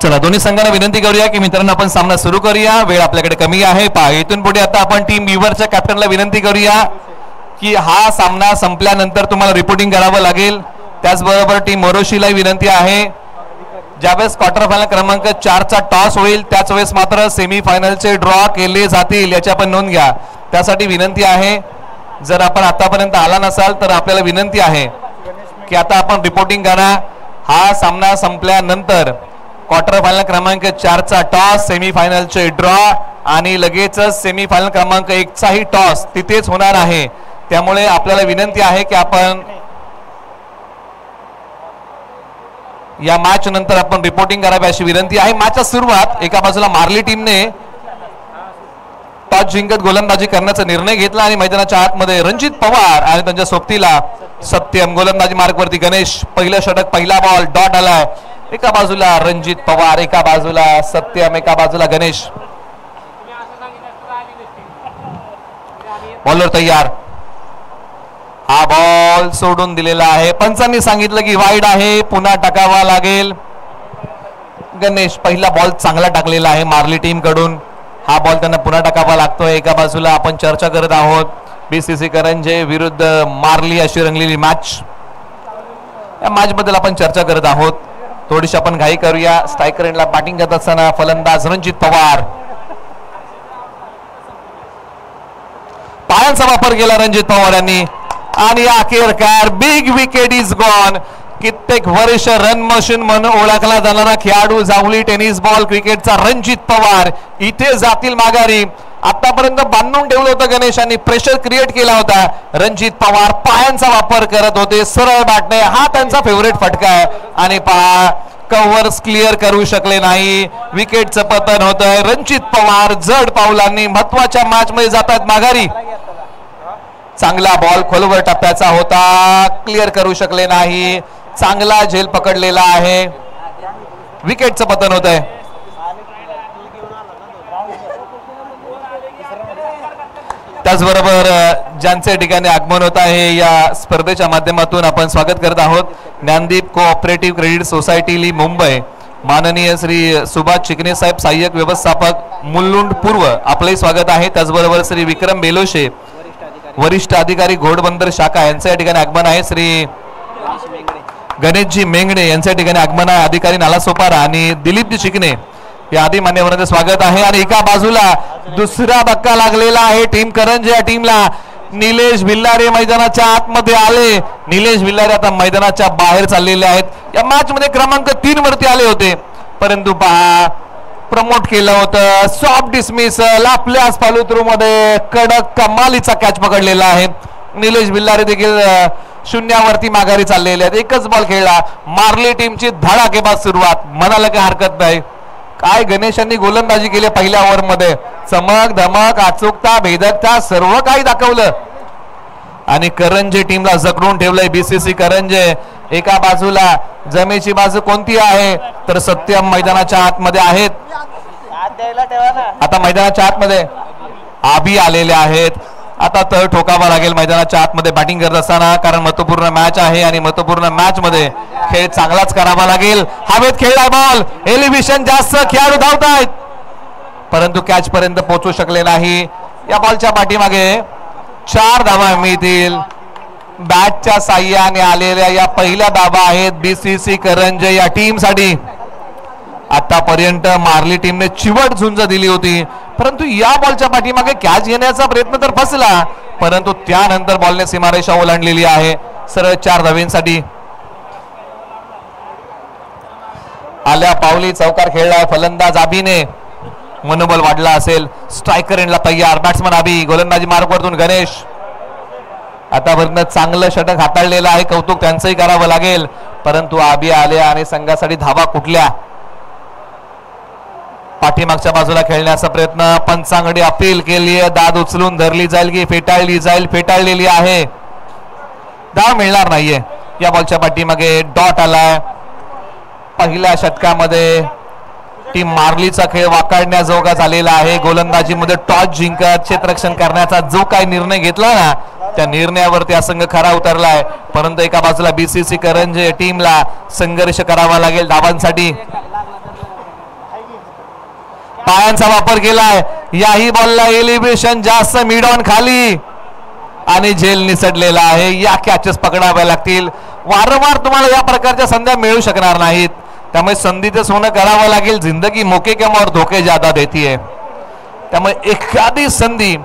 चला दोन्ही संघांना विनंती करूया की मित्रांनो आपण सामना सुरू करूया. वेळ आपल्याकडे कमी आहे. इथून पुढे आता आपण टीम व्ह्यूवरच्या कॅप्टनला विनंती करूया की हा सामना संपल्यानंतर तुम्हाला रिपोर्टिंग करावं लागेल. त्याचबरोबर टीम मोरोशीला विनंती आहे ज्यावेळेस क्वार्टर फायनल क्रमांक 4चा टॉस होईल त्याच वेळेस मात्र सेमी फायनलचे ड्रॉ केले जातील याची आपण नोंद घ्या. त्यासाठी विनंती आहे जर आपण आतापर्यंत आला नसाल तर आपल्याला विनंती आहे की आता आपण रिपोर्टिंग करा. हा सामना संपल्यानंतर क्वार्टर फायनल क्रमांक 4चा टॉस सेमी फायनलचे ड्रॉ आणि लगेचच सेमी फायनल क्रमांक 1चाही टॉस तिथेच होणार आहे. त्यामुळे आपल्याला विनंती आहे की आपण या मॅच नंतर आपण रिपोर्टिंग करावी अशी विनंती आहे. मॅचची सुरुवात एका बाजूला मार्ली टीमने टॉस जिंकत गोलंदाजी करण्याचा निर्णय घेतला आणि मैदानाच्या आतमध्ये रणजित पवार आणि त्यांच्या सोबतीला सत्यम गोलंदाजी मार्गवरती गणेश. पहिलं षटक पहिला बॉल डॉट आलाय. एका बाजूला रणजित पवार एका बाजूला सत्यम एका बाजूला गणेश. बॉलर तयार. हा बॉल सोडून दिलेला आहे. पंचांनी सांगितलं की वाईड आहे पुन्हा टाकावा लागेल. गणेश पहिला बॉल चांगला टाकलेला आहे मार्ली टीम कडून. हा बॉल त्यांना पुन्हा टाकावा लागतोय. एका बाजूला आपण चर्चा करत आहोत बीसीसी करंजे विरुद्ध मार्ली अशी रंगलेली मॅच. या मॅच बद्दल आपण चर्चा करत आहोत. थोडीशी आपण घाई करूया. स्ट्रायकर एंडला बॅटिंग करत असताना फलंदाज रणजित पवार. पायांचा वापर केला रणजित पवार यांनी आणि अखेरकार बिग विकेट इज गॉन. कित्येक वर्ष रन मशीन म्हणून ओळखला जाणारा खेळाडू जावली टेनिस बॉल क्रिकेटचा रणजित पवार इथे जातील माघारी. आतापर्यंत बांधून ठेवलं होतं गणेशांनी प्रेशर क्रिएट केला होता. रणजित पवार पायांचा वापर करत होते सरळ बॅटने. हा त्यांचा फेवरेट फटका आहे आणि पहा कव्हर्स क्लिअर करू शकले नाही. विकेटचं पतन होतंय. रणजित पवार जड पावलांनी महत्वाच्या मॅच मध्ये जातात माघारी. चांगला बॉल खोलवर टप्प्याचा होता क्लिअर करू शकले नाही. चांगला झेल पकडलेला आहे. विकेटचं पतन होत आहे. त्याचबरोबर ज्यांच्या ठिकाणी आगमन होत आहे या स्पर्धेच्या माध्यमातून आपण स्वागत करत आहोत. Dnyandeep cooperative credit society Mumbai माननीय श्री सुभाष चिकणे साहेब सहाय्यक व्यवस्थापक मुलुंड पूर्व आपलंही स्वागत आहे. त्याचबरोबर श्री विक्रम बेलोशे वरिष्ठ अधिकारी घोडबंदर शाखा यांच्या या ठिकाणी आगमन आहे. श्री गणेशजी मेंगणे यांच्या ठिकाणी आगमन आहे. अधिकारी नालासोपारा आणि दिलीपजी चिकणे या आदी मान्यवरांचे स्वागत आहे. आणि एका बाजूला दुसरा धक्का लागलेला आहे टीम करंजे या टीमला. निलेश भिल्लारे मैदानाच्या आतमध्ये आले. निलेश भिल्लारे आता मैदानाच्या बाहेर चाललेले आहेत. या मॅच मध्ये क्रमांक 3 वरती आले होते परंतु पहा प्रमोट केलं होतं. सॉफ्ट डिसमिसल आपल्या फॉलो थ्रू मध्ये कडक कमालीचा कॅच पकडलेला आहे. निलेश भिल्लारे देखील शून्यावरती माघारी चाललेले आहेत. एकच बॉल खेळला. मार्ली टीमची धडाकेबाज सुरुवात म्हणायला काही हरकत नाही. काय गणेशांनी गोलंदाजी केली पहिल्या ओव्हर मध्ये. चमक धमक अचूकता भेदकता सर्व काही दाखवलं आणि करंजे टीमला जखडून ठेवलंय. बीसीसी करंजे एका बाजूला जमेची बाजू कोणती आहे तर सत्यम मैदानाच्या आतमध्ये आहेत. आता मैदानाच्या आतमध्ये आबी आलेले आहेत. आता तळ ठोकावा लागेल मैदानाच्या आतमध्ये बॅटिंग करत असताना कारण महत्वपूर्ण मॅच आहे आणि महत्वपूर्ण मॅच मध्ये खेळ चांगलाच करावा लागेल. हवेत खेळला बॉल एलिव्हेशन जास्त खेळाडू धावत आहेत परंतु कॅच पर्यंत पोहोचू शकले नाही. या बॉलच्या पाठीमागे 4 धावा मिळतील. बॅटच्या साह्याने आलेल्या या पहिल्या धावा आहेत बीसीसी करंजे या टीम साठी. आतापर्यंत मार्ली टीमने चिवट झुंज दिली होती परंतु या बॉलच्या पाठीमागे कॅच घेण्याचा प्रयत्न तर फसला परंतु त्यानंतर बॉलने सीमारेषा ओलांडलेली आहे. सरळ 4 धावांसाठी आल्या पावली चौकार खेळलाय फलंदाज आबीने. मनोबल वाढला असेल. स्ट्रायकर एंडला तयार. बॅट्समन आबी. गोलंदाजी मार्गवरतून गणेश. आतापर्यंत चांगलं षटक हाताळलेलं आहे. कौतुक त्यांचंही करावं लागेल परंतु आबी आल्या आणि संघासाठी धावा कुठल्या. पाठीमागच्या बाजूला खेळण्याचा प्रयत्न. पंचांगडी अपील केली. दाद उचलून धरली जाईल की फेटाळली जाईल. फेटाळलेली आहे. धाव मिळणार नाहीये. या बॉलच्या पाठीमागे डॉट आलाय. पहिल्या षटकामध्ये टीम मार्लीचा खेळ वाकाडण्याजोगा झालेला आहे. गोलंदाजीमध्ये टॉस जिंकत क्षेत्ररक्षण करण्याचा जो काही निर्णय घेतला ना त्या निर्णयावरती हा संघ खरा उतरलाय परंतु एका बाजूला बीसीसी करंजे टीमला संघर्ष करावा लागेल धावांसाठी. पायांचा वापर केलाय. याही बॉलला एलिव्हेशन जास्त, मिड ऑन खाली आणि झेल निसटलेला आहे. या कॅचेस पकडाव्या लागतील. वारंवार तुम्हाला या प्रकारच्या संध्या मिळू शकणार नाहीत. त्यामुळे संधीचं सोनं करावं लागेल. जिंदगी मोके के और धोके ज्यादा देती है. त्यामुळे एखादी संधी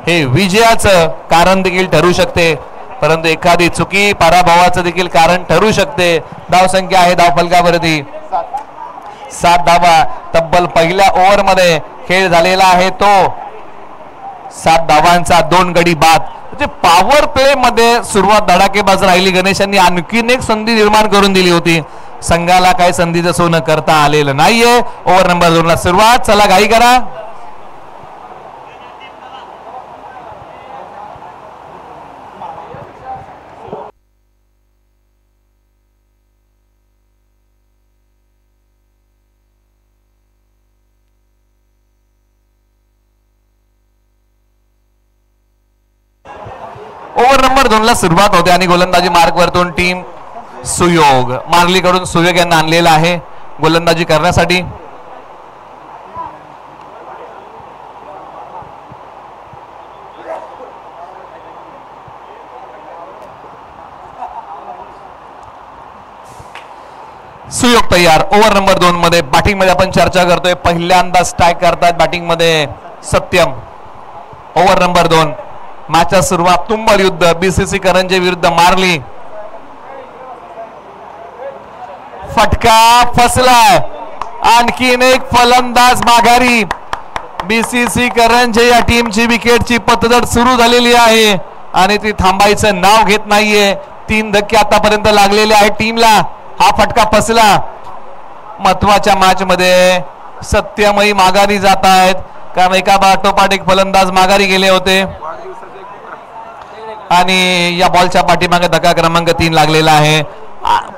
हे विजयाचं कारण देखील ठरू शकते, परंतु एखादी चुकी पराभवाचं देखील कारण ठरू शकते. धावसंख्या आहे धावफलकावरती 7 धावा. तब्बल पहिल्या ओव्हरमध्ये खेळ झालेला आहे तो 7 धावांचा 2 गडी बाद. म्हणजे पॉवर प्ले मध्ये सुरुवात धडाकेबाज राहिली. गणेशांनी आणखीन एक संधी निर्माण करून दिली होती. संघाला काय संधीचं सोनं करता आलेलं नाहीये. ओव्हर नंबर 2 ला सुरुवात. चला घाई करा. ओव्हर नंबर 2 ला सुरुवात होते आणि गोलंदाजी मार्कवरतून टीम सुयोग मार्लीकडून सुयोग यांना आणलेला आहे गोलंदाजी करण्यासाठी. सुयोग तयार. ओव्हर नंबर 2 मध्ये बॅटिंग मध्ये आपण चर्चा करतोय. पहिल्यांदा स्ट्राईक करतात बॅटिंग मध्ये सत्यम. ओव्हर नंबर 2 मॅचच्या सुरुवात तुंबळ युद्ध बीसीसी करंजे विरुद्ध मार्ली. फटका फसलाय. आणखीन एक फलंदाज माघारी. बीसीसी करंजे या टीमची विकेटची पतझड सुरू झालेली आहे आणि ती थांबायचं नाव घेत नाहीये. 3 धक्के आतापर्यंत लागलेले आहेत टीमला. हा फटका फसला. महत्वाच्या मॅच मध्ये सत्यमही माघारी जात आहेत कारण एका पाठोपाठ एक फलंदाज माघारी गेले होते आणि या बॉलच्या पाठीमागे धक्का क्रमांक 3 लागलेला आहे.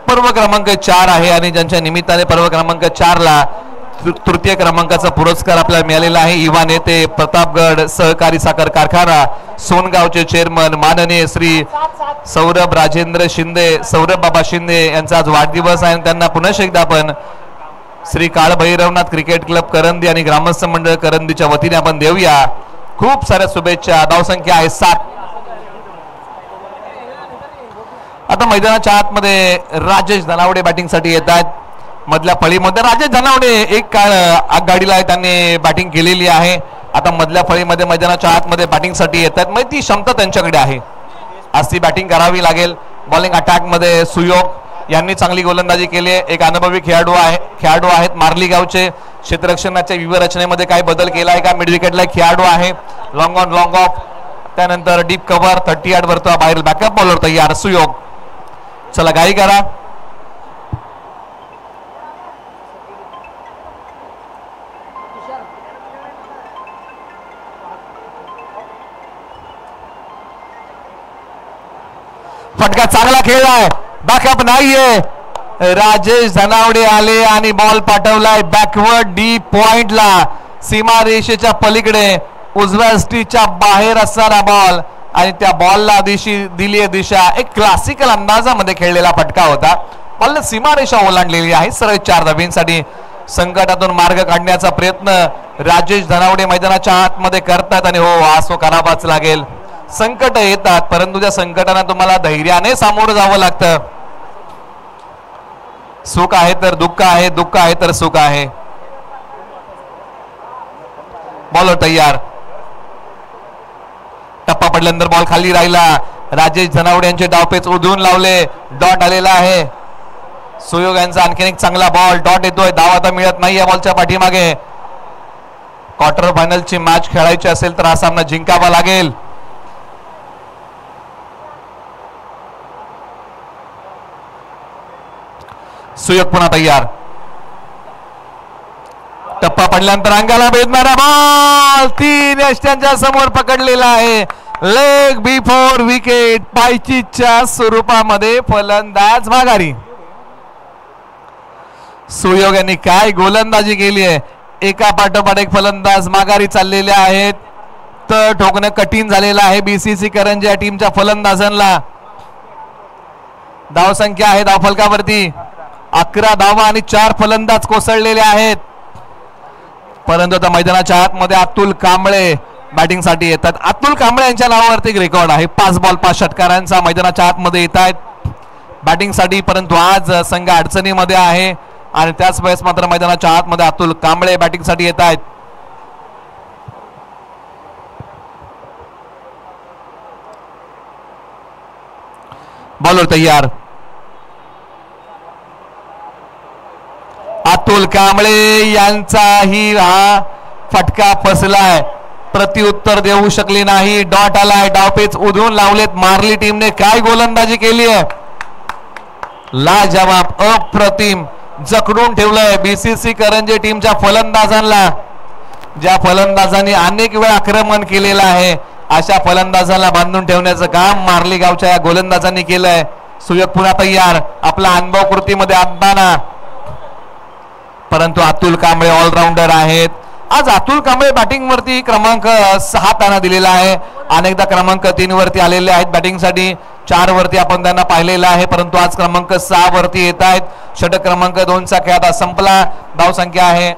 पर्व क्रमांक 4 आहे आणि ज्यांच्या निमित्ताने पर्व क्रमांक 4 ला तृतीय क्रमांकाचा पुरस्कार आपल्याला मिळालेला आहे. युवा नेते प्रतापगड सहकारी साखर कारखाना सोनगावचे चेअरमन माननीय श्री सौरभ राजेंद्र शिंदे, सौरभ बाबा शिंदे यांचा आज वाढदिवस आहे. त्यांना पुन्हा एकदा आपण श्री काळभैरवनाथ क्रिकेट क्लब करंदी आणि ग्रामस्थ मंडळ करंदीच्या वतीने आपण देऊया खूप साऱ्या शुभेच्छा. धावसंख्या आहे 7. आता मैदानाच्या आतमध्ये राजेश धनावडे बॅटिंग साठी येत आहेत. मधल्या फळीमध्ये राजेश धनावडे एक काळ आगगाडीला आहे, त्यांनी बॅटिंग केलेली आहे. आता मधल्या फळीमध्ये मैदानाच्या आतमध्ये बॅटिंग साठी येत आहेत. मग ती क्षमता त्यांच्याकडे आहे. आज ती बॅटिंग करावी लागेल. बॉलिंग अटॅक मध्ये सुयोग यांनी चांगली गोलंदाजी केली आहे. एक अनुभवी खेळाडू आहेत मार्ली गावचे. क्षेत्ररक्षणाच्या व्यूहरचनेमध्ये काय बदल केला आहे का? मिड विकेटला खेळाडू आहे. लॉंग ऑन लॉंग ऑफ, त्यानंतर डीप कव्हर 30 यार्ड वरतो बाहेर बॅकअप बॉलर तयार सुयोग. चला घाई करा. फटका चांगला खेळलाय. बॅकअप नाहीये. राजेश धनावडे आले आणि बॉल पाठवलाय बॅकवर्ड डीप पॉइंटला. सीमारेषेच्या पलीकडे उजव्या स्टीच्या बाहेर असणारा बॉल आणि त्या बॉलला दिली दिशा. एक क्लासिकल अंदाजामध्ये खेळलेला फटका होता. बॉलने सीमारेषा ओलांडलेली आहे. सरळ 4 धाब्यांसाठी संकटातून मार्ग काढण्याचा प्रयत्न राजेश धनावडे मैदानाच्या आतमध्ये करतात आणि हो आज तो करावाच लागेल. संकट येतात परंतु त्या संकटांना तुम्हाला धैर्याने सामोरं जावं लागतं. सुख आहे तर दुःख आहे, दुःख आहे तर सुख आहे. बॉलर तयार. टप्पा पडल्यानंतर बॉल खाली राहिला. राजेश धनावडे यांचे डावपेच उधळून लावले. डॉट आलेला आहे. सुयोग यांचा आणखीन एक चांगला बॉल. डॉट येतोय. धाव आता मिळत नाही या बॉलच्या पाठीमागे. क्वार्टर फायनलची मॅच खेळायची असेल तर हा सामना जिंकावा लागेल. सुयोग पुन्हा तयार. टप्पा पडल्यानंतर अंगाला भेदणारा बॉल 3 यष्ट्यांच्या समोर पकडलेला आहे. Leg before wicket. पायचीच्या स्वरूपामध्ये फलंदाज माघारी. सुयोग यांनी काय गोलंदाजी केली आहे. एका पाठोपाठ एक फलंदाज माघारी चाललेले आहेत. तर ठोकणं कठीण झालेलं आहे बीसीसी करंजे या टीमच्या फलंदाजांना. धावसंख्या आहे धावफलकावरती 11 धावा आणि 4 फलंदाज कोसळलेले आहेत. परंतु आता मैदानाच्या आतमध्ये अतुल कांबळे बॅटिंग साठी येतात. अतुल कांबळे यांच्या नावावरती एक रेकॉर्ड आहे, 5 बॉल 5 षटकारांचा मैदानाच्या आतमध्ये येत आहेत बॅटिंग साठी. परंतु आज संघ अडचणीमध्ये आहे आणि त्याच वेळेस मात्र मैदानाच्या आतमध्ये अतुल कांबळे बॅटिंग साठी येत आहेत. बॉलर तयार. अतुल कांबळे यांचाही हा फटका फसलाय, प्रत्युत्तर देऊ शकले नाही. डॉट आलाय, डावपेच उधळून लावलेत. मारली टीमने काय गोलंदाजी केली आहे, लाजवाब अप्रतिम जखडून ठेवलंय बीसीसी करंजे टीमच्या फलंदाजांना. ज्या फलंदाजांनी अनेक वेळा आक्रमण केलेलं आहे अशा फलंदाजांना बांधून ठेवण्याचं काम मारली गावच्या या गोलंदाजांनी केलंय. सुयोग पुन्हा तयार, आपला अनुभव कृतीमध्ये आणताना. परंतु अतुल कांबळे ऑलराऊंडर आहेत. आज अतुल कांबळे बॅटिंग वरती क्रमांक 6 त्यांना दिलेला आहे. अनेकदा क्रमांक 3 वरती आलेले आहेत बॅटिंग साठी, 4 वरती आपण त्यांना पाहिलेलं आहे. परंतु आज क्रमांक 6 वरती येत आहेत. षटक क्रमांक 2 चा खेळ आता संपला. धाव संख्या आहे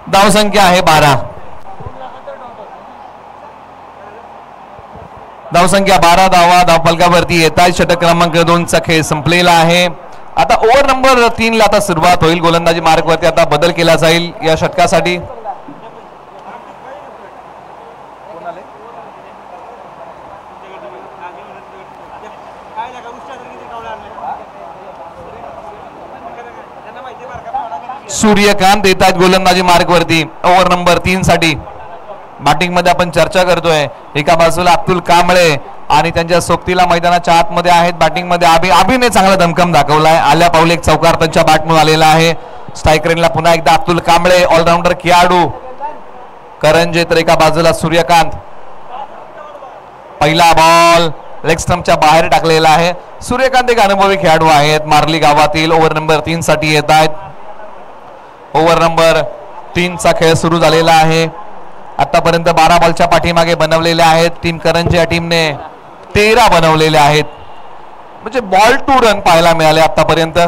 धाव संख्या आहे 12. धाव संख्या 12 धावा धावफलकावरती येत आहे. षटक क्रमांक 2 चा खेळ संपलेला आहे. आता ओव्हर नंबर 3 ला आता सुरुवात होईल. गोलंदाजी मार्गवरती आता बदल केला जाईल या षटकासाठी. सूर्यकांत येत आहेत गोलंदाजी मार्गवरती ओव्हर नंबर 3 साठी. बॅटिंग मध्ये आपण चर्चा करतोय, एका बाजूला अतुल कांबळे आणि त्यांच्या सोबतीला मैदानाच्या आतमध्ये आहेत बॅटिंग मध्ये अभिने चांगला दमखम दाखवलाय. आल्या पावले एक चौकार त्यांच्या बॅटमधून आलेला आहे. स्ट्राईक रेंजला पुन्हा एकदा अतुल कांबळे ऑलराऊंडर खेळाडू करंजे, तर एका बाजूला सूर्यकांत. पहिला बॉल लेग स्टंपच्या बाहेर टाकलेला आहे. सूर्यकांत एक अनुभवी खेळाडू आहेत, मार्ली गावातील. ओव्हर नंबर 3 साठी येत आहेत. ओव्हर नंबर 3 चा खेळ सुरू झालेला आहे. आतापर्यंत 12 बॉलच्या पाठीमागे बनवलेले आहेत. टीम करंजे या टीमने 13 बनवलेले आहेत. म्हणजे बॉल टू रन पाहायला मिळाले आतापर्यंत.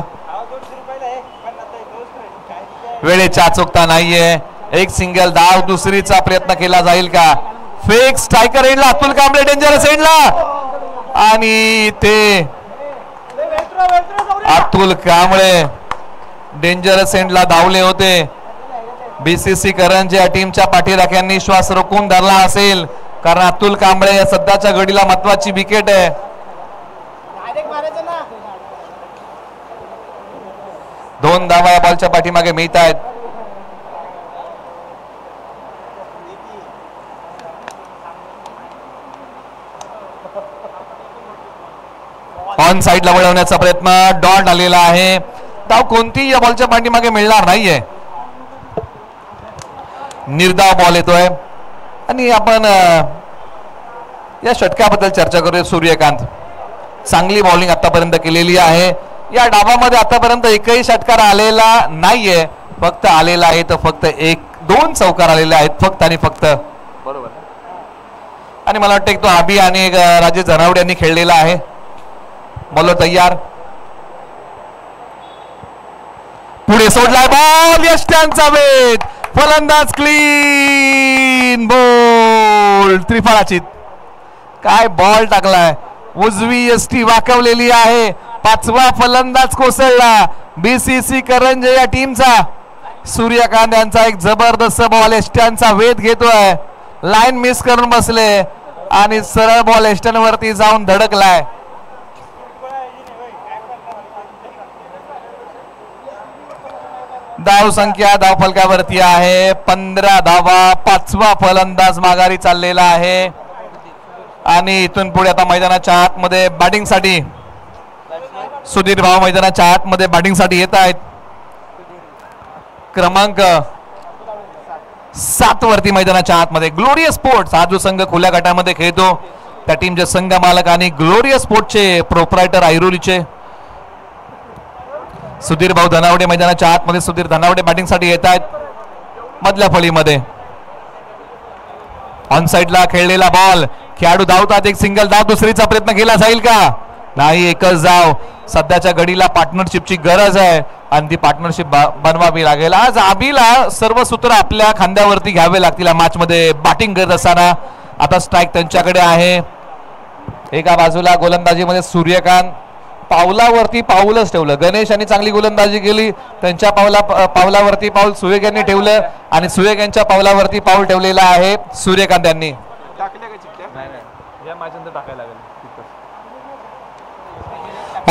वेळेची अचूकता नाहीये. एक सिंगल धाव दुसरीचा प्रयत्न केला जाईल का? फेक स्ट्रायकर एंडला अतुल कांबळे, डेंजरस एंडला, आणि ते अतुल कांबळे डेंजरस एंडला धावले होते. बीसीसी करंजे या टीमच्या पाठीराख्यांनी श्वास रोखून धरला असेल, कारण अतुल कांबळे या सध्याच्या घडीला महत्वाची विकेट आहे. दोन धावा या बॉलच्या पाठीमागे मिळत आहेत. ऑन साइडला वळवण्याचा प्रयत्न, डॉट आलेला आहे. धाव कोणतीही या बॉलच्या पाठीमागे मिळणार नाहीये. निर्धाव बॉल येतोय आणि आपण या षटकाबद्दल चर्चा करूया. सूर्यकांत चांगली बॉलिंग आतापर्यंत केलेली आहे. या डावामध्ये आतापर्यंत एकही षटकार आलेला नाहीये. फक्त आलेला आहे तर फक्त 1-2 चौकार आलेले आहेत फक्त आणि फक्त. बरोबर. आणि मला वाटतं तो आबी आणि राजेश धनावडे यांनी खेळलेला आहे. बॉलर तयार, पुढे सोडलाय बॉल, यष्ट्यांचा वेध, फलंदाज क्लीन बॉल, त्रिफळाचीत. काय बॉल टाकलाय, उजवी यष्टी वाकवलेली आहे. 5वा फलंदाज कोसळला बीसीसी करंजे या टीमचा. सूर्यकांत यांचा एक जबरदस्त बॉल यष्ट्यांचा वेध घेतोय. लाईन मिस करून बसले आणि सरळ बॉल यष्ट्यांवरती जाऊन धडकलाय. धाव संख्या धाव फलकावरती आहे 15 धावा. 5वा फलंदाज माघारी चाललेला आहे आणि इथून पुढे आता मैदानाच्या आतमध्ये बॅटिंग साठी सुधीर भाऊ मैदानाच्या आतमध्ये बॅटिंग साठी येत आहेत. क्रमांक 7 वरती मैदानाच्या आतमध्ये ग्लोरियस स्पोर्ट्स, हा जो संघ खुल्या गटामध्ये खेळतो त्या टीमचे संघ मालक आणि ग्लोरियस स्पोर्ट्सचे प्रोप्रायटर ऐरोलीचे सुधीर भाऊ धनावडे मैदानाच्या आतमध्ये. सुधीर धनावडे बॅटिंग साठी येत आहेत मधल्या फळीमध्ये. ऑन साइडला खेळलेला बॉल, खेळाडू धावतात, एक सिंगल धाव, दुसरीचा प्रयत्न केला जाईल का? नाही, एकच धाव. सध्याच्या घडीला पार्टनरशिपची गरज आहे आणि ती पार्टनरशिप बनवावी लागेल. आज आबीला सर्व सूत्र आपल्या खांद्यावरती घ्यावे लागतील मॅच मध्ये बॅटिंग करत असताना. आता स्ट्राईक त्यांच्याकडे आहे. एका बाजूला गोलंदाजीमध्ये सूर्यकांत पावलावरती पाऊलच ठेवलं. गणेश यांनी चांगली गोलंदाजी केली, त्यांच्या पावलावरती पाऊल सुयोग यांनी ठेवलं आणि सुयोग यांच्या पावलावरती पाऊल ठेवलेलं आहे सूर्यकांत यांनी.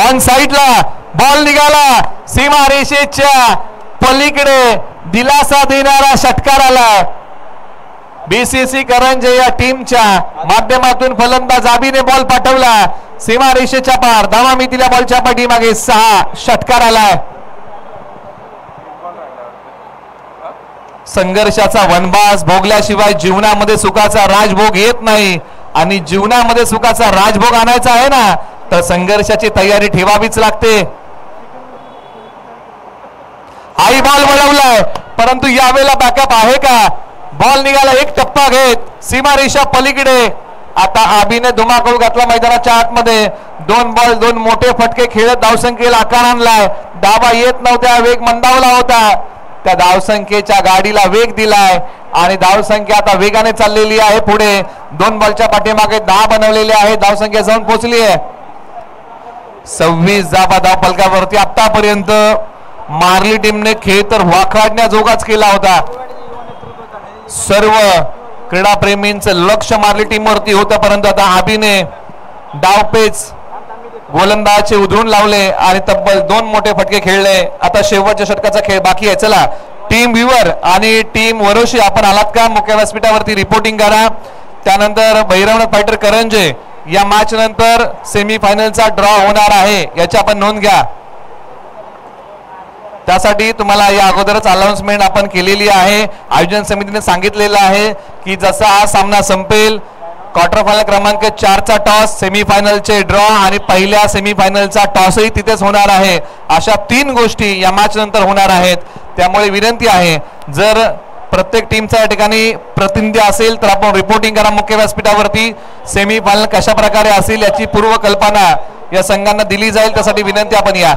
ऑन साइडला बॉल निघाला, सीमा रेषेच्या पलीकडे दिलासा देणारा षटकार आला. बीसीसी करंजे या टीमच्या माध्यमातून फलंदाज आबीने बॉल पाठवला सीमा रेषेच्या पार. धावा मितीला बॉलच्या पाठीमागे 6. षटकार आलाय. संघर्षाचा वनवास भोगल्याशिवाय जीवनामध्ये सुखाचा राजभोग येत नाही आणि जीवनामध्ये सुखाचा राजभोग आणायचा आहे ना तर संघर्षाची तयारी ठेवावीच लागते. हाई बॉल वळवलाय परंतु यावेळेला बॅकअप आहे का? बॉल निघाला, एक टप्पा घेत सीमा रेषा पलीकडे. आता आबीने धुमाकूळ घातला मैदानाच्या आतमध्ये. 2 बॉल 2 मोठे फटके खेळत धावसंख्येला आकार आणलाय. धावा येत नव्हत्या, वेग मंदावला होता. त्या धावसंख्येच्या गाडीला वेग दिलाय आणि धावसंख्या आता वेगाने चाललेली आहे पुढे. 2 बॉलच्या पाठीमागे 10 बनवलेले आहे. धावसंख्या जाऊन पोहोचली आहे 26 धावा धाव फलकावरती. आतापर्यंत मार्ली टीमने खेळ तर वाखाडण्याजोगाच केला होता. सर्व क्रीडाप्रेमींचं लक्ष मार्ली टीमवरती होतं परंतु आता आबीने डावपेच गोलंदाजाचे उधळून लावले आणि तब्बल 2 मोठे फटके खेळले. आता शेवटच्या षटकाचा खेळ बाकी आहे. चला टीम व्ह्यूवर आणि टीम वरोशी आपण आलात का? मुख्य व्यासपीठावरती रिपोर्टिंग करा. त्यानंतर भैरवनाथ फायटर करंजे या मॅच नंतर सेमीफायनलचा ड्रॉ होणार आहे याची आपण नोंद घ्या. त्यासाठी तुम्हाला या अगोदरच अनाउन्समेंट आपण केलेली आहे. आयोजन समितीने सांगितलेलं आहे की जसा हा सामना संपेल क्वार्टर फायनल क्रमांक 4चा टॉस, सेमीफायनलचे ड्रॉ आणि पहिल्या सेमीफायनलचा टॉसही तिथेच होणार आहे. अशा 3 गोष्टी या मॅच नंतर होणार आहेत. त्यामुळे विनंती आहे जर प्रत्येक टीमचा या ठिकाणी प्रतिनिधी असेल तर आपण रिपोर्टिंग करा मुख्य व्यासपीठावरती. सेमीफायनल कशा प्रकारे असेल याची पूर्व कल्पना या संघांना दिली जाईल. त्यासाठी विनंती आपण या.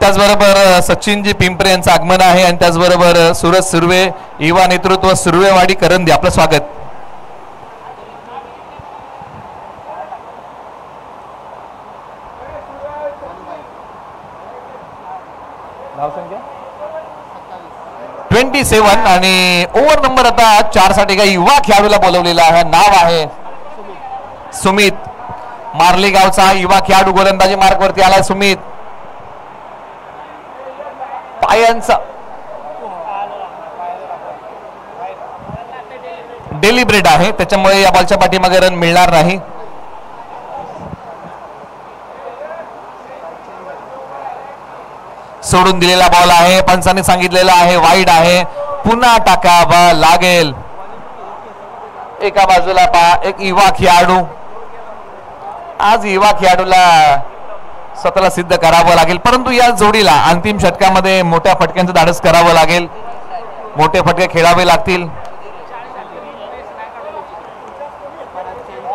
त्याचबरोबर सचिनजी पिंपरे यांचं आगमन आहे आणि त्याचबरोबर सूरज सुर्वे युवा नेतृत्व सुर्वेवाडी करंदी आपलं स्वागत. धावसंख्या 27 आणि ओव्हर नंबर आता 4 साठी काही युवा खेळाडूला बोलवलेला आहे. नाव आहे सुमित. मार्ली गावचा युवा खेळाडू गोलंदाजी मार्कवरती आलाय सुमित. पायांचा डेलिब्रेट आहे त्याच्यामुळे या बॉलच्या पाठीमागे रन मिळणार नाही. सोडून दिलेला बॉल आहे. पंचांनी सांगितलेला आहे वाईड आहे. पुन्हा टाकावा लागेल. एका बाजूला पहा एक युवा खेळाडू. आज युवा खेळाडूला स्वतःला सिद्ध करावं लागेल परंतु या जोडीला अंतिम षटकामध्ये मोठ्या फटक्यांचं धाडस करावं लागेल. मोठे फटके खेळावे लागतील.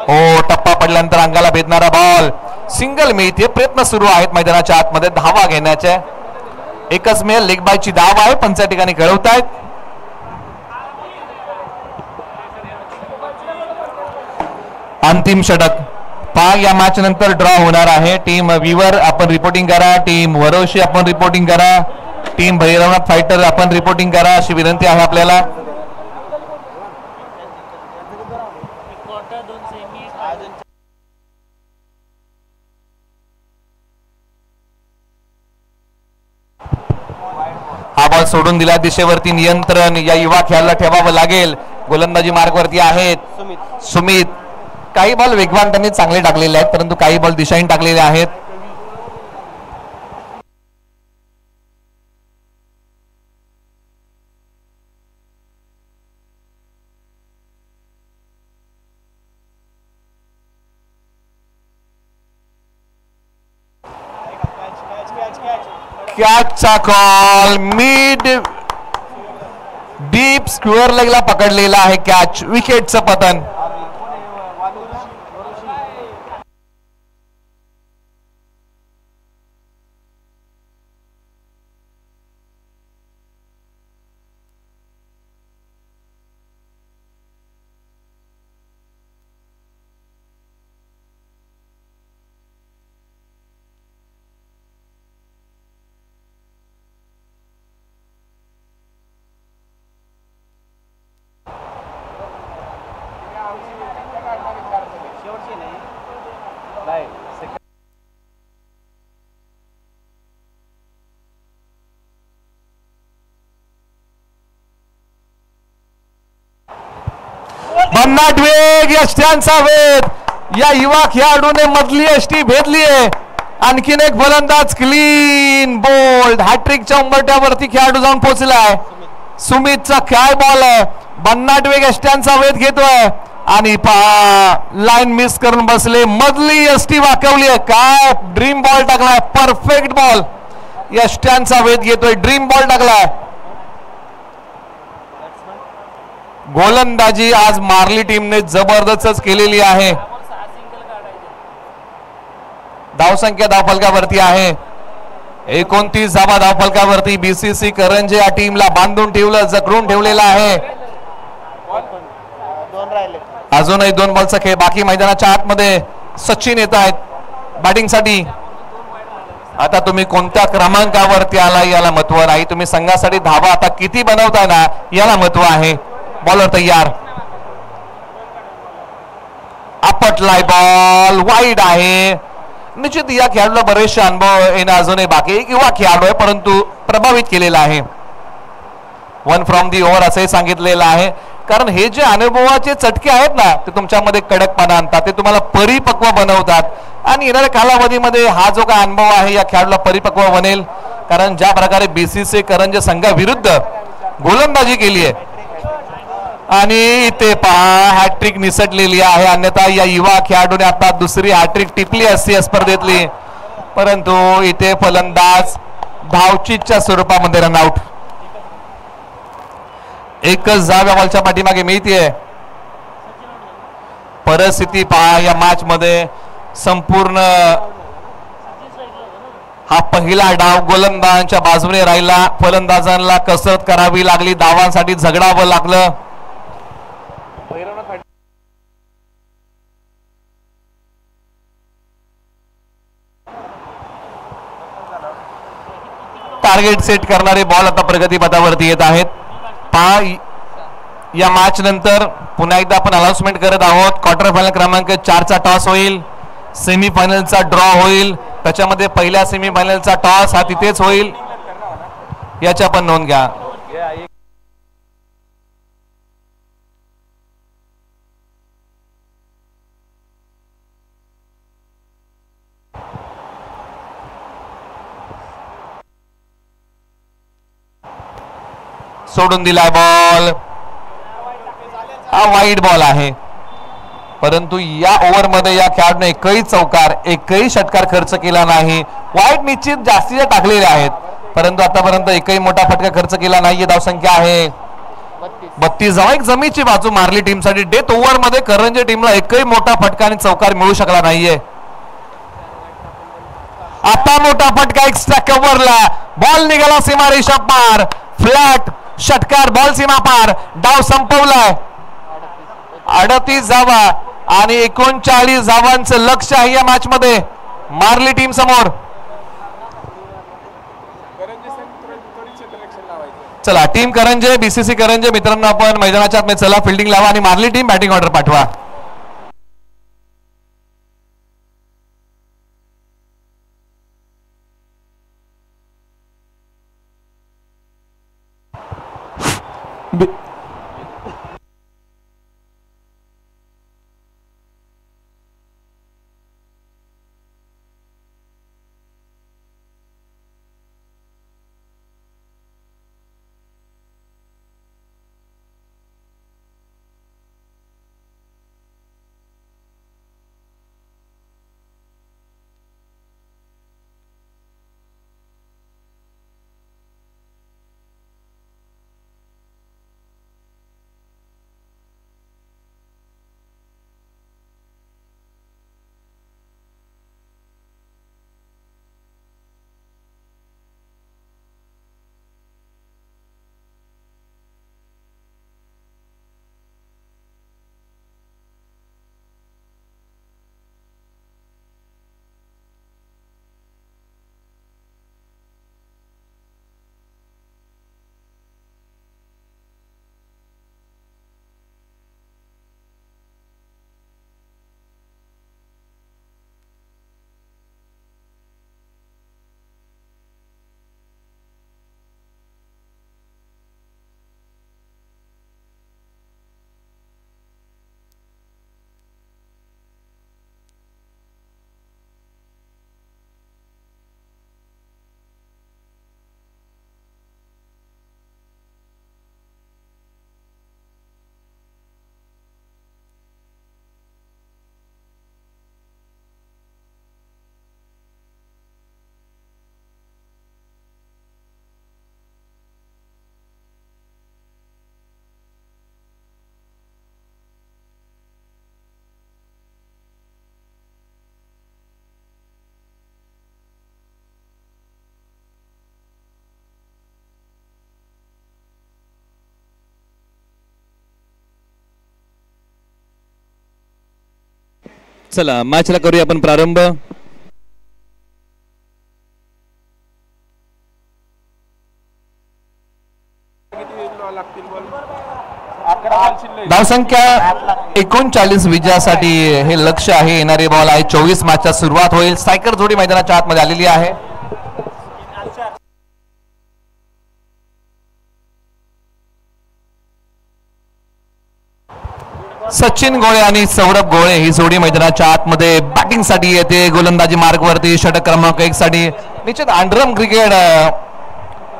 हो, टप्पा पडल्यानंतर अंगाला भेदणारा बॉल. सिंगल मिळते. प्रयत्न सुरू आहेत मैदानाच्या आतमध्ये धावा घेण्याचे. एकच मेल लेग बायची धाव आहे पंच या ठिकाणी कळवतायत. अंतिम षटक पहा या मॅच नंतर ड्रॉ होणार आहे. टीम व्ह्यूवर आपण रिपोर्टिंग करा. टीम वरोशी आपण रिपोर्टिंग करा. टीम भैरवनाथ फायटर आपण रिपोर्टिंग करा अशी विनंती आहे आपल्याला. हा बॉल सोडून दिला. दिशेवरती नियंत्रण या युवा खेळाडूला ठेवावं लागेल. गोलंदाजी मार्गवरती आहेत सुमित. काही बॉल वेगवान त्यांनी चांगले टाकलेले आहेत परंतु काही बॉल दिशाहीन टाकलेले आहेत. कॅचचा कॉल मिड डीप स्क्वेअर लेगला पकडलेला आहे कॅच, विकेटचं पतन. भन्नाट वेग, यष्ट्यांचा वेग, या युवा खेळाडूने मधली यष्टी भेदली आहे. आणखीन एक फलंदाज क्लीन बोल्ड हॅट्रिकच्या उंबरट्यावरती खेळाडू जाऊन पोहोचलाय. सुमितचा काय बॉल आहे, भन्नाट वेग यष्ट्यांचा वेध घेतोय आणि लाईन मिस करून बसले. मधली यष्टी वाकवली आहे. काय ड्रीम बॉल टाकलाय, परफेक्ट बॉल, यष्ट्यांचा वेध घेतोय, ड्रीम बॉल टाकलाय. गोलंदाजी आज मार्ली टीमने जबरदस्तच केलेली आहे. धावसंख्या धावफलकावरती आहे 29 धावा धावफलकावरती. बीसीसी करंजे या टीमला बांधून ठेवलं, जखडून ठेवलेलं आहे. अजूनही 2 बॉलचा खेळ बाकी. मैदानाच्या आतमध्ये सचिन येत आहेत बॅटिंगसाठी. आता तुम्ही कोणत्या क्रमांकावरती आला याला महत्व नाही, तुम्ही संघासाठी धावा आता किती बनवताय ना याला महत्व आहे. बॉलर तयार, आपटलाय बॉल, वाईड आहे. निश्चित या खेळाडूला बरेचसे अनुभव येणं अजूनही बाकी, किंवा खेळाडू आहे परंतु प्रभावित केलेला आहे. 1 फ्रॉम दी ओव्हर असंही सांगितलेलं आहे, कारण हे जे अनुभवाचे चटके आहेत ना ते तुमच्यामध्ये कडकपणा आणतात, ते तुम्हाला परिपक्व बनवतात. आणि येणाऱ्या कालावधीमध्ये हा जो काय अनुभव आहे या खेळाडूला परिपक्व बनेल. कारण ज्या प्रकारे बीसीसी करंजे संघाविरुद्ध गोलंदाजी केली आहे आणि इथे पहा हॅट्रिक निसटलेली आहे. अन्यथा या युवा खेळाडूने आता दुसरी हॅट्रिक टिपली असती या स्पर्धेतली, परंतु इथे फलंदाज धावचीच्या स्वरूपामध्ये रनआउट. एकच धाव बॉलच्या पाठीमागे मिळतीये. परिस्थिती पहा या मॅच मध्ये संपूर्ण हा पहिला डाव गोलंदाजांच्या बाजूने राहिला. फलंदाजांना कसरत करावी लागली, धावांसाठी झगडावं लागलं. टार्गेट सेट करणारे बॉल आता प्रगतीपथावरती येत आहेत. या मॅच नंतर पुन्हा एकदा आपण अनाउन्समेंट करत आहोत. क्वार्टर फायनल क्रमांक 4 चा टॉस होईल, सेमीफायनलचा ड्रॉ होईल, त्याच्यामध्ये पहिल्या सेमीफायनलचा टॉस हा तिथेच होईल, याच्या पण नोंद घ्या. सोडून दिलाय बॉल, हा वाईड बॉल आहे. परंतु या ओव्हर मध्ये या खेळाडूने एकही चौकार एकही षटकार खर्च केला नाही. वाईड निश्चित जास्तीचे टाकलेले आहेत, परंतु आतापर्यंत एकही मोठा फटका खर्च केला नाहीये. धावसंख्या आहे 32. एक जमीची बाजू मारली टीमसाठी. डेथ ओव्हर मध्ये करंजे टीमला एकही मोठा फटका आणि चौकार मिळू शकला नाहीये. आता मोठा फटका एक्स्ट्रा कव्हरला, बॉल निघाला सीमारेषा पार, फ्लॅट षटकार, बॉल सीमा पार, डाव संपवलाय. 38 धावा आणि 39 धावांचं लक्ष आहे या मॅच मध्ये मार्ली टीम समोर. चला टीम करंजे, बीसीसी करंजे मित्रांनो, आपण मैदानाच्या आत चला, फिल्डिंग लावा आणि मार्ली टीम बॅटिंग ऑर्डर पाठवा. चला मॅचला करूया आपण प्रारंभ. धावसंख्या 39 विजयासाठी हे लक्ष आहे. येणारे बॉल आहे 24 मॅचच्या सुरुवात होईल. स्ट्रायकर जोडी मैदानाच्या आतमध्ये आलेली आहे. सचिन गोळे आणि सौरभ गोळे ही जोडी मैदानाच्या आतमध्ये बॅटिंग साठी येते. गोलंदाजी मार्गवरती षटक क्रमांक 1 साठी निश्चित अंडरम क्रिकेट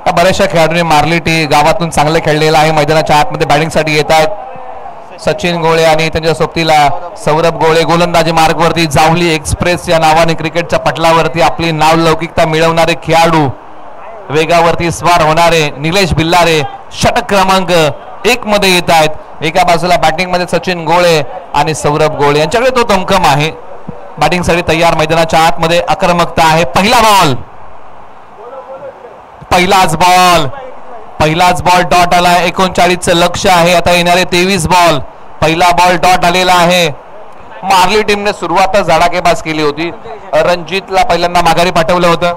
बऱ्याचशा खेळाडूंनी मारली टी गावातून चांगले खेळलेला आहे. मैदानाच्या आतमध्ये बॅटिंग साठी येत आहेत सचिन गोळे आणि त्यांच्या सोबतीला सौरभ गोळे. गोलंदाजी मार्गवरती जावली एक्सप्रेस या नावाने क्रिकेटच्या पटलावरती आपली नावलौकिकता मिळवणारे खेळाडू, वेगावरती स्वार होणारे निलेश बिल्लारे षटक क्रमांक 1 मध्ये येत आहेत. एका बाजूला बॅटिंग मध्ये सचिन गोळे आणि सौरभ गोळे यांच्याकडे तो तमकम आहे. बॅटिंग साठी तयार. मैदानाच्या आतमध्ये आक्रमकता आहे. पहिलाच बॉल डॉट आला. 39चं लक्ष आहे. आता येणारे 23 बॉल. पहिला बॉल डॉट आलेला आहे. मार्ली टीमने सुरुवातच धडाकेबाज केली होती. रणजितला पहिल्यांदा माघारी पाठवलं होतं.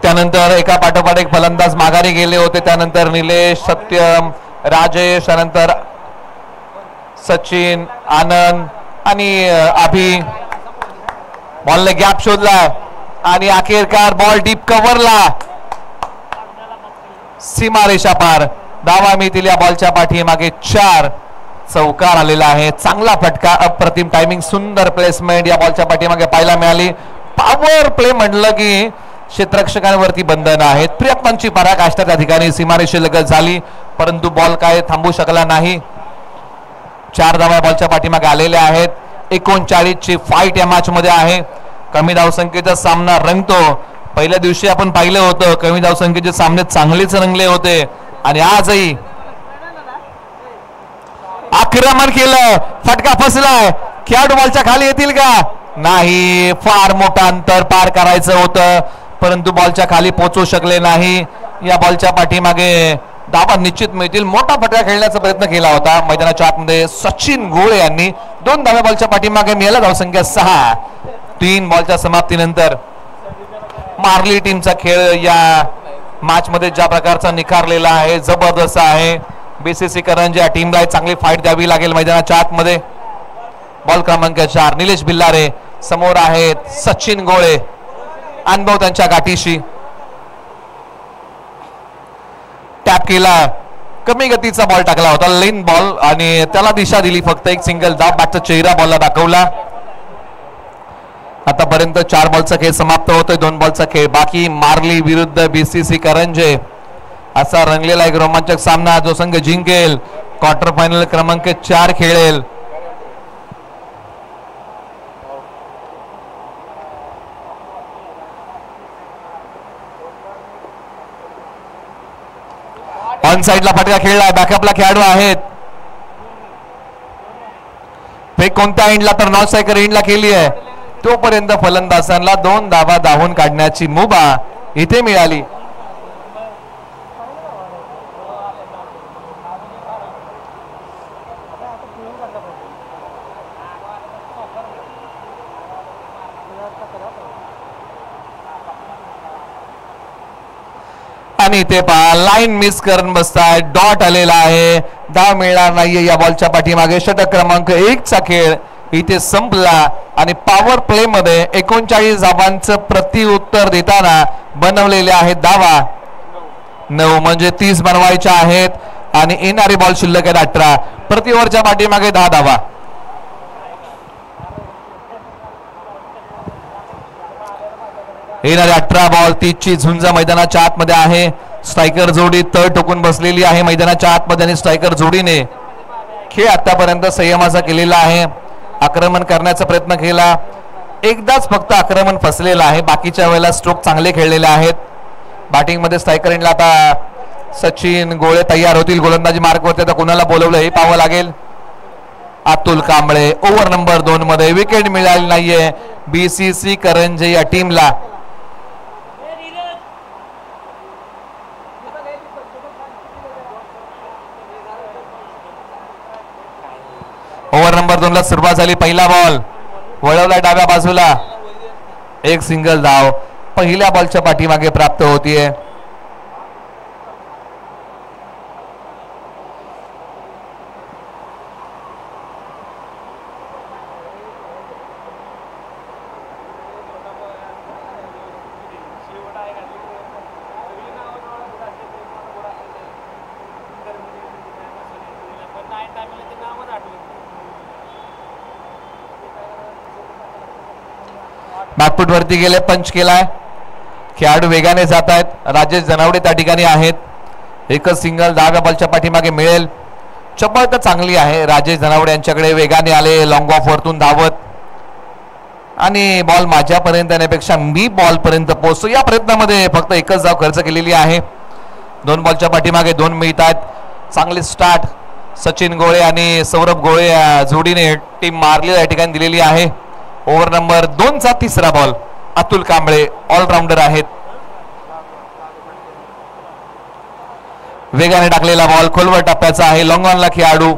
त्यानंतर एका पाठोपाठ एक फलंदाज माघारी गेले होते. त्यानंतर निलेश, सत्यम, राजेश, त्यानंतर सचिन, आनंद आणि अभि. बॉलने गॅप शोधला आणि अखेरकार बॉल डीप कव्हरला. सीमारेषा पार. धावा मिळतील या बॉलच्या पाठीमागे 4. चौकार आलेला आहे. चांगला फटका, अप्रतिम टायमिंग, सुंदर प्लेसमेंट या बॉलच्या पाठीमागे पाहायला मिळाली. पॉवर प्ले म्हटलं की क्षेत्ररक्षकांवरती बंधन आहेत. प्रयत्नांची पराकाष्ठा त्या ठिकाणी सीमारेषेलगत झाली परंतु बॉल काय थांबू शकला नाही. 4 धावा बॉलच्या पाठीमागे आलेल्या आहेत. 39 ची फाईट या मॅच मध्ये आहे. कमी धावसंख्येचा सामना रंगतो. पहिल्या दिवशी आपण पाहिलं होतं कमी धावसंख्येचे सामने चांगलेच रंगले होते आणि आजही आक्रमण केलं. फटका फसलाय. खेळाडू बॉलच्या खाली येतील का? नाही. फार मोठं अंतर पार करायचं होतं परंतु बॉलच्या खाली पोहोचू शकले नाही. या बॉलच्या पाठीमागे धावा निश्चित मिळतील. मोठा फटका खेळण्याचा प्रयत्न केला होता मैदानाच्या आतमध्ये सचिन गोळे यांनी. 2 धाव्या बॉलच्या पाठीमागे मिळाला. धावसंख्या 6. 3 बॉलच्या समाप्तीनंतर मार्ली टीमचा खेळ या मॅच मध्ये ज्या प्रकारचा निखारलेला आहे जबरदस्त आहे. बीसीसी करंजी या टीमला चांगली फाईट द्यावी लागेल मैदानाच्या आतमध्ये. बॉल क्रमांक 4 निलेश बिल्लारे समोर आहेत. सचिन गोळे अनुभव त्यांच्या गाठीशी. टॅप केला. कमी गतीचा बॉल टाकला होता. लेन बॉल आणि त्याला दिशा दिली फक्त. एक सिंगल धाव. बॅटचा चेहरा बॉलला दाखवला. आतापर्यंत 4 बॉलचा खेळ समाप्त होतोय. 2 बॉलचा खेळ बाकी. मार्ली विरुद्ध बीसीसी करंजे असा रंगलेला एक रोमांचक सामना. जो संघ जिंकेल क्वार्टर फायनल क्रमांक 4 खेळेल. ऑन साइडला फटका खेळलाय. बॅकअपला खेळाडू आहेत. फेक कोणत्या एंडला तर नॉन स्ट्रायकर एंडला केली आहे. तोपर्यंत फलंदाजांना 2 धावा धावून काढण्याची मुभा इथे मिळाली. आणि इथे पहा लाईन मिस करून बसताय. डॉट आलेला आहे. धाव मिळणार नाहीये या बॉलच्या पाठीमागे. षटक क्रमांक 1 चा खेळ इथे संपला आणि पॉवर प्ले मध्ये 39 धावांचं प्रत्युत्तर देताना बनवलेले आहेत धावा 9 म्हणजे 30 बनवायच्या आहेत आणि येणारी बॉल शिल्लक आहेत 18. प्रति ओव्हरच्या पाठीमागे 10 धावा. येणारे 18 बॉल. 30 ची झुंज मैदानाच्या आतमध्ये आहे. स्ट्रायकर जोडी तळ टोकून बसलेली आहे मैदानाच्या आतमध्ये आणि स्ट्रायकर जोडीने खेळ आतापर्यंत संयमाचा केलेला आहे. आक्रमण करण्याचा प्रयत्न केला. एकदाच फक्त आक्रमण फसलेलं आहे. बाकीच्या वेळेला स्ट्रोक चांगले खेळलेले आहेत. बॅटिंग मध्ये स्ट्रायकर एंडला आता सचिन गोळे तयार होतील. गोलंदाजी मार्गवरती आता कोणाला बोलवलं हे पाहावं लागेल. अतुल कांबळे ओव्हर नंबर 2 मध्ये. विकेट मिळाली नाहीये बीसीसी करंजे या टीमला. नंबर 2 ला सुरुवात झाली. पहिला बॉल वळवला डाव्या बाजूला, एक सिंगल धाव पहिल्या बॉलच्या पाठीमागे प्राप्त होतीये. बॅकफूट वरती गेले, पंच केलाय. खेळाडू वेगाने जात आहेत. राजेश जनावडे त्या ठिकाणी आहेत. एकच सिंगल डाव्या बॉलच्या पाठीमागे मिळेल. चपळता चांगली आहे राजेश जनावडे यांच्याकडे. वेगाने आले लॉंग ऑफ वरतून धावत आणि बॉल माझ्यापर्यंत येण्यापेक्षा मी बॉल पर्यंत पोहोचतो या प्रयत्नामध्ये फक्त एकच धाव खर्च केलेली आहे. 2 बॉलच्या पाठीमागे 2 मिळत आहेत. चांगले स्टार्ट सचिन गोळे आणि सौरभ गोळे जोडीने टीम मारली या ठिकाणी दिलेली आहे. ओव्हर नंबर 2 चा तिसरा बॉल. अतुल कांबळे ऑलराऊंडर आहेत. वेगाने टाकलेला बॉल खोलवर टप्प्याचा आहे. लॉंग ऑनला खेळाडू.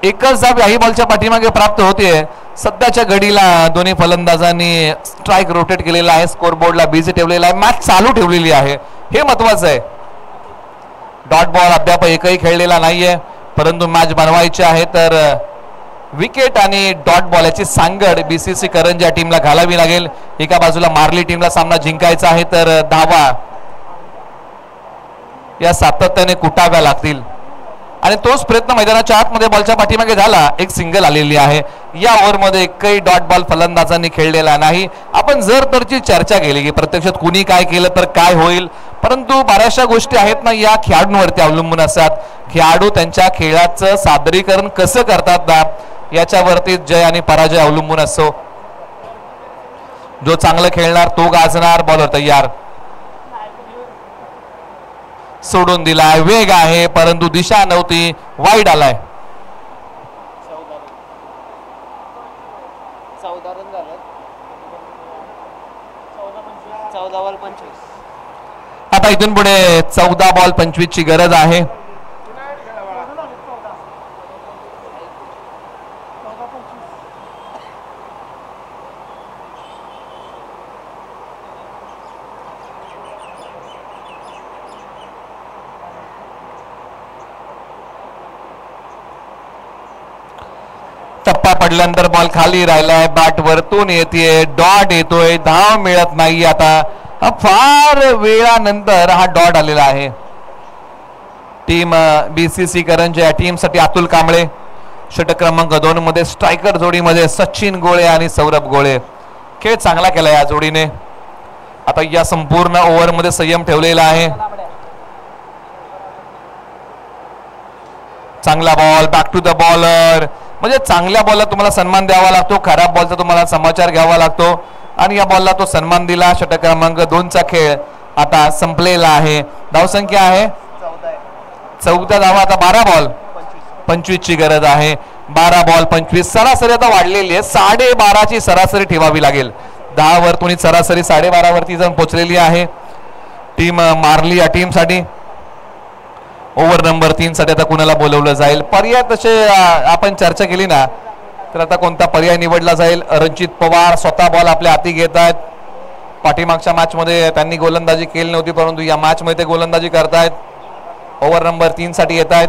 एकच धाव याही बॉलच्या पाठीमागे प्राप्त होते. सध्याच्या घडीला दोन्ही फलंदाजांनी स्ट्राईक रोटेट केलेला आहे. स्कोर बोर्डला बिझी ठेवलेला आहे. मॅच चालू ठेवलेली आहे, हे महत्वाचं आहे. डॉट बॉल अद्याप एकही खेळलेला नाहीये, परंतु मॅच बनवायची आहे तर विकेट आणि डॉट बॉल याची सांगड बीसीसी करंज या टीमला घालावी लागेल. एका बाजूला मार्ली टीमला सामना जिंकायचा आहे तर धावा या सातत्याने कुटाव्या लागतील आणि तोच प्रयत्न मैदानाच्या आतमध्ये बॉलच्या पाठीमागे झाला. एक सिंगल आलेली आहे. या ओव्हरमध्ये एकही डॉट बॉल फलंदाजांनी खेळलेला नाही. आपण जर तरची चर्चा केली की प्रत्यक्षात कुणी काय केलं तर काय होईल, परंतु बऱ्याचशा गोष्टी आहेत ना या खेळाडूंवरती अवलंबून असतात. खेळाडू त्यांच्या खेळाचं सादरीकरण कसं करतात ना याच्यावरती जय आणि पराजय अवलंबून असतो. जो चांगलं खेळणार तो गाजणार. बॉलर तयार, सोडून दिलाय. वेग आहे परंतु दिशा नव्हती, वाईड आलाय. आता इथून पुढे 14 बॉल 25 ची गरज आहे. टप्पा पडल्यानंतर बॉल खाली राहिलाय. बॅट वरतून येते, डॉट येतोय, धाव मिळत नाही. आता फार वेळानंतर हा डॉट आलेला आहे. टीम बीसीसी करंज या टीम साठी अतुल कांबळे षटक क्रमांक 2 मध्ये स्ट्रायकर जोडीमध्ये सचिन गोळे आणि सौरभ गोळे. खेळ चांगला केला या जोडीने. आता या संपूर्ण ओव्हर मध्ये संयम ठेवलेला आहे. चांगला ball, back to the bowler. म्हणजे चांगल्या बॉलला तुम्हाला सन्मान द्यावा लागतो, खराब बॉलचा तुम्हाला समाचार घ्यावा लागतो आणि या बॉलला तो सन्मान दिला. षटक क्रमांक 2 चा खेळ आता संपलेला आहे. धावसंख्या आहे 14 धावा. आता 12 बॉल 25 ची गरज आहे. 12 बॉल 25. सरासरी आता वाढलेली आहे. 12.5 ची सरासरी ठेवावी लागेल. 10 वर तुम्ही सरासरी 12.5 वरती जाऊन पोहोचलेली आहे टीम मार्ली या टीम साठी. ओव्हर नंबर 3 साठी आता कुणाला बोलवलं जाईल. पर्याय तसे आपण चर्चा केली ना तर आता कोणता पर्याय निवडला जाईल. रणजित पवार स्वतः बॉल आपल्या हाती घेत आहेत. पाठीमागच्या मॅच मध्ये त्यांनी गोलंदाजी केली नव्हती परंतु या मॅच मध्ये ते गोलंदाजी करतायत. ओव्हर नंबर 3 साठी येत आहेत.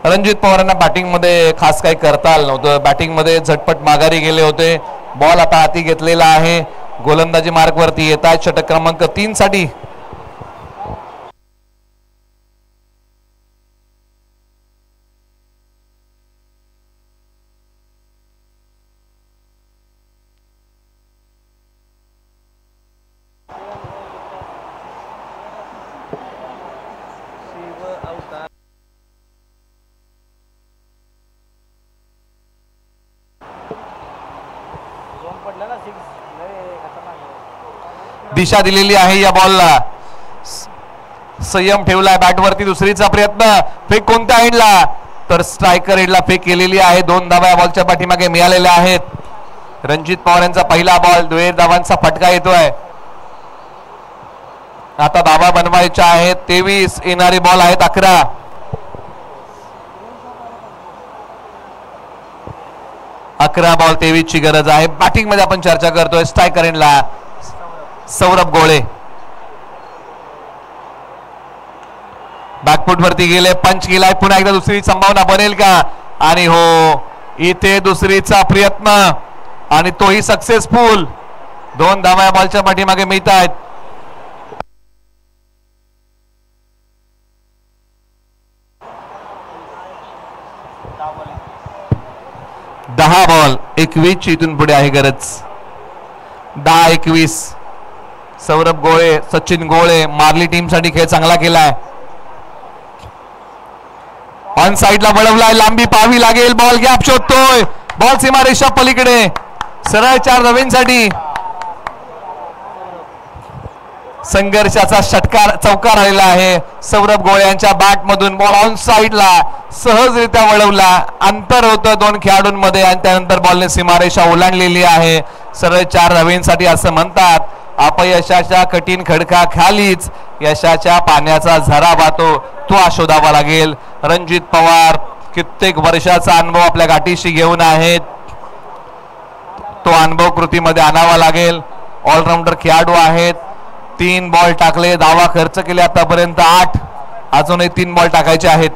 रणजित पवारांना बॅटिंग मध्ये खास काही करता आलं नव्हतं. बॅटिंग मध्ये झटपट माघारी गेले होते. बॉल आता हाती घेतलेला आहे. गोलंदाजी मार्ग वरती येत आहेत. षटक क्रमांक 3 साठी दिशा दिलेली आहे. या बॉलला संयम ठेवलाय. बॅटवरती दुसरीचा प्रयत्न. फेक कोणत्या एंडला तर स्ट्रायकर एंडला फेक केलेली आहे. 2 धावा या बॉलच्या पाठीमागे मिळालेल्या आहेत. रणजित पवार यांचा पहिला बॉल. 2 धावांचा फटका येतोय. आता धावा बनवायच्या आहेत. 23 येणारे बॉल आहेत 11. 11 बॉल 23 ची गरज आहे. बॅटिंग मध्ये आपण चर्चा करतोय. स्ट्रायकर एंडला सौरभ गोळे. बॅकफुट वरती गेले, पंच केलाय. पुन्हा एकदा दुसरी संभावना बनेल का? आणि हो, इथे दुसरीचा प्रयत्न आणि तोही सक्सेसफुल. 2 धावा बॉलच्या पाठीमागे मिळत आहेत. 10 बॉल 21 ची इथून पुढे आहे गरज. 10-21. सौरभ गोळे, सचिन गोळे, मार्ली टीम साठी खेळ चांगला केलाय. ऑन साइडला वळवलाय, लांबी पाहावी लागेल. बॉल गॅप शोधतोय, बॉल सीमारेषा पलीकडे. सरळ 4 धावांसाठी संघर्षाचा षटकार चौकार आलेला आहे. सौरभ गोळे यांच्या बॅट मधून बॉल ऑन साइडला सहजरित्या वळवला. अंतर होतं 2 खेळाडूंमध्ये आणि त्यानंतर बॉलने सीमारेषा ओलांडलेली आहे. सरळ 4 धावांसाठी असं म्हणतात. अपयशाच्या कठीण खडका खालीच यशाच्या पाण्याचा झरा वाहतो, तो शोधावा लागेल. रणजित पवार कित्येक वर्षाचा अनुभव आपल्या गाठीशी घेऊन आहेत. तो अनुभव कृतीमध्ये आणावा लागेल. ऑलराऊंडर खेळाडू आहेत. 3 बॉल टाकले, धावा खर्च केले आतापर्यंत 8. अजूनही 3 बॉल टाकायचे आहेत.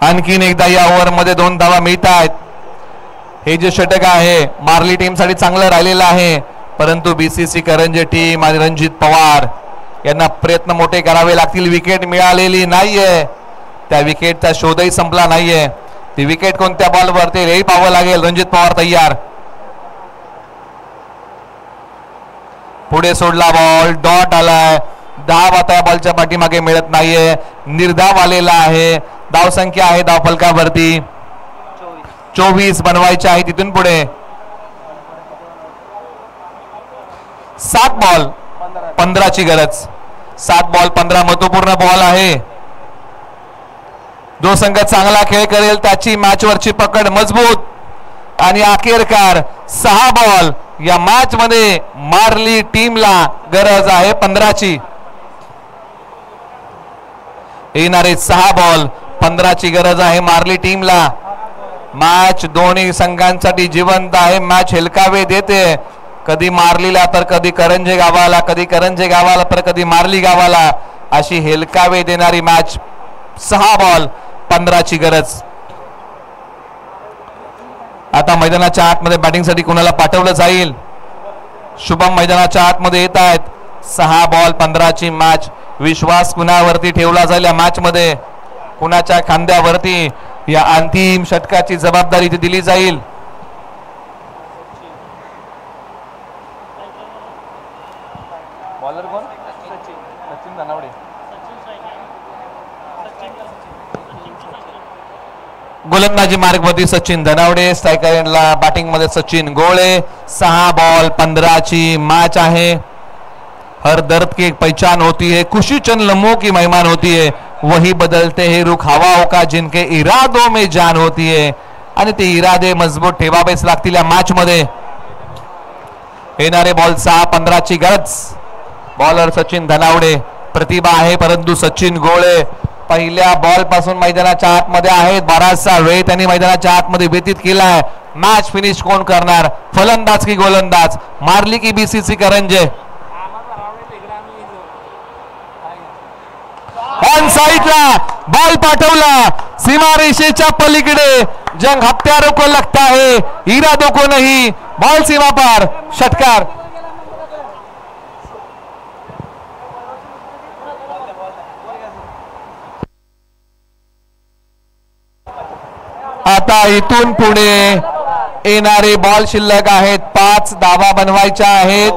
आणखीन एकदा या ओव्हर मध्ये 2 धावा मिळत आहेत. हे जे षटक आहे मार्ली टीम साठी चांगलं राहिलेलं आहे, परंतु बीसीसी करंजे टीम आणि रणजित पवार यांना प्रयत्न मोठे करावे लागतील. विकेट मिळालेली नाहीये, त्या विकेटचा शोधही संपला नाहीये. ती विकेट कोणत्या बॉलवर ते हेही पाहावं लागेल. रणजित पवार तयार. पुढे सोडला बॉल, डॉट आलाय. धाव आता बॉलच्या पाठीमागे मिळत नाहीये, निर्धाव आलेला आहे. धाव संख्या आहे धाव फलकावरती 24 बनवायचे आहे. तिथून पुढे 7 बॉल 15 ची गरज. 7 बॉल 15 महत्वपूर्ण बॉल आहे. जो संघ चांगला खेळ करेल त्याची मॅचवरची पकड मजबूत आणि अखेरकार 6 बॉल या मॅच मध्ये मार्ली टीमला गरज आहे 15 ची. येणारे 6 बॉल 15 ची गरज आहे मार्ली टीमला. मॅच दोन्ही संघांसाठी जिवंत आहे. मॅच हेलकावे देते, कधी मार्लीला तर कधी करंजे गावाला, कधी करंजे गावाला तर कधी मार्ली गावाला, अशी हेलकावे देणारी मॅच. 6 बॉल 15 ची गरज. आता मैदानाच्या आतमध्ये बॅटिंग साठी कुणाला पाठवलं जाईल? शुभम मैदानाच्या आतमध्ये येत आहेत. 6 बॉल 15 ची मॅच. विश्वास कुणावरती ठेवला जाईल या मॅच मध्ये? कुणाच्या खांद्यावरती या अंतिम षटकाची जबाबदारी इथे दिली जाईल? बॉलर कोण? सचिन धनावडे. गोलंदाजी मार्गवरती सचिन धनावडे. स्ट्रायकर एंडला बॅटिंग मध्ये सचिन गोळे. 6 बॉल 15 ची मॅच आहे. हर दर्द की एक पहचान होती है, खुशी चंद लम्हों की मेहमान होती है, वही बदलते हैं रुख हवाओं का जिनके इरादों में जान होती है. आणि ते इरादे मजबूत ठेवावेच लागतील या मॅच मध्ये. येणारे बॉल 6-15 ची गरज. बॉलर सचिन धनावडे. प्रतिभा आहे परंतु सचिन गोळे पहिल्या बॉल पासून मैदानाच्या आतमध्ये आहेत. बराचसा वेळ त्यांनी मैदानाच्या आतमध्ये व्यतीत केलाय. मॅच फिनिश कोण करणार? फलंदाज की गोलंदाज? मार्ली की बीसीसी करंजे? ऑन साइडला बॉल पाठवला सीमारेषेच्या पलीकडे. जंग हत्यारों को लगता है, इरादों को नहीं. बॉल सीमा पार. षटकार. आता इथून पुढे येणारे बॉल शिल्लक आहेत. 5 धावा बनवायच्या आहेत.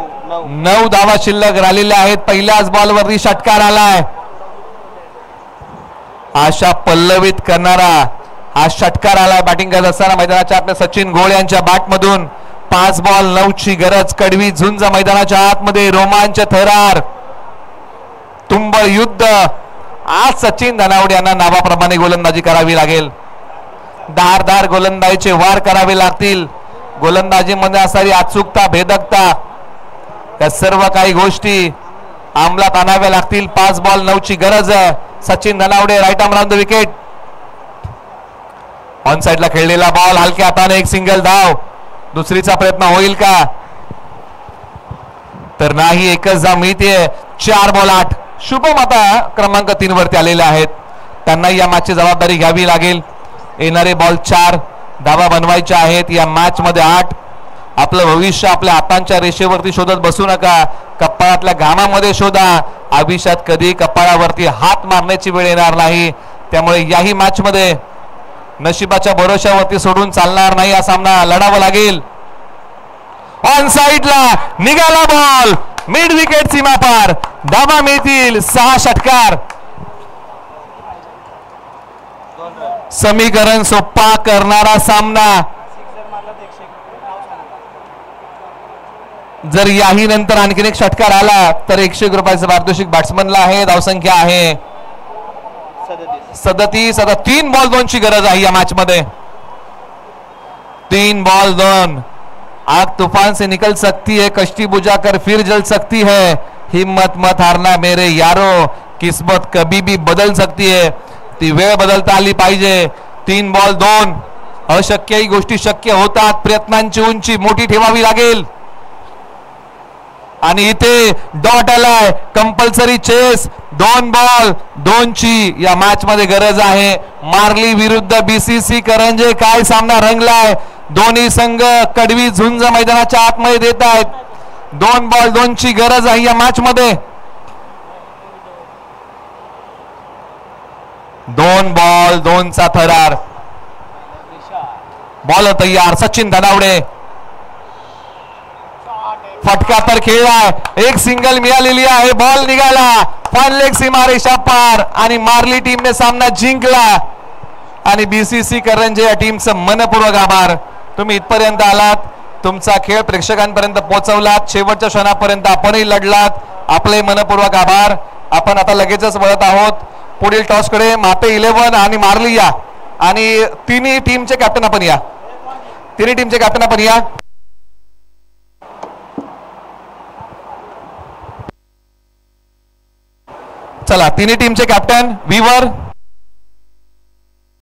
9 धावा शिल्लक राहिलेल्या आहेत. पहिल्याच बॉलवरती षटकार आलाय. आशा पल्लवित करणारा हा षटकार आलाय. बॅटिंग करत असताना मैदानाच्या आतमध्ये सचिन गोळे यांच्या बॅट मधून 5 बॉल 9 ची गरज. कडवी झुंज मैदानाच्या आतमध्ये. रोमांच थरार तुंबळ युद्ध. आज सचिन धनावडे यांना नावाप्रमाणे गोलंदाजी करावी लागेल. धारदार गोलंदाजीचे वार करावे लागतील. गोलंदाजीमध्ये असणारी अचूकता, भेदकता या सर्व काही गोष्टी अंमलात आणाव्या लागतील. 5 बॉल 9 ची गरज आहे. Sachin Dhanawade right arm round the wicket. On साइडला खेळलेला बॉल हलक्या हाताने एक सिंगल धाव. दुसरीचा प्रयत्न होईल का? तर नाही. एकच धाव मिळते. 4 बॉल 8. शुभम आता क्रमांक 3 वरती आलेले आहेत. त्यांना या मॅचची जबाबदारी घ्यावी लागेल. येणारे बॉल 4 धावा बनवायच्या आहेत. या मॅच मध्ये 8. आपलं भविष्य आपल्या हातांच्या रेषेवरती शोधत बसू नका. कपाळातल्या घामामध्ये शोधा. आयुष्यात कधी कपाळावरती हात मारण्याची वेळ येणार नाही. त्यामुळे याही मॅच मध्ये नशिबाच्या भरोशावरती सोडून चालणार नाही. हा सामना लढावा लागेल. ऑन साइडला निघाला बॉल. मिड विकेट सीमा पार. धावा मिळतील. 6 षटकार. समीकरण सोपा करणारा सामना. जर याही नंतर आणखीन एक षटकार आला तर 101 रुपयाचं पारितोषिक बॅट्समनला आहे. धावसंख्या आहे 37. आता 3 बॉल 2 ची गरज आहे या मॅच मध्ये. 3 बॉल 2. आग तूफान से निकल सकती है, कश्ती बुझाकर फिर जल सकती है. हिम्मत मत हारना मेरे यारो, किस्मत कभी भी बदल सकती है. ती वेळ बदलता आली पाहिजे. 3 बॉल 2. अशक्यही गोष्टी शक्य होतात. प्रयत्नांची उंची मोठी ठेवावी लागेल. आणि इथे डॉट आलाय. Compulsory chess. 2 बॉल 2 ची या मॅच मध्ये गरज आहे. मार्ली विरुद्ध बीसीसी करंजे. काय सामना रंगलाय. दोन्ही संघ कडवी झुंज मैदानाच्या आतमध्ये देत आहेत. 2 बॉल 2 ची गरज आहे या मॅच मध्ये. 2 बॉल 2 चा थरार. बॉल तयार. सचिन धनावडे. फटका तर खेळलाय. एक सिंगल मिळालेली आहे. बॉल निघाला. फान लेग सीमारेषा पार. आणि मार्ली टीमने सामना जिंकला. आणि बीसीसी करंजे या टीमचं मनपूर्वक आभार. तुम्ही इथपर्यंत आलात. तुमचा खेळ प्रेक्षकांपर्यंत पोहोचवलात. शेवटच्या क्षणापर्यंत आपणही लढलात. आपले मनपूर्वक आभार. आपण आता लगेचच वळत आहोत पुढील टॉस कडे. माते 11 आणि मार्ली या. आणि तिन्ही टीमचे कॅप्टन आपण या. तिन्ही टीमचे कॅप्टन आपण या. चला तिन्ही टीमचे कॅप्टन विवर.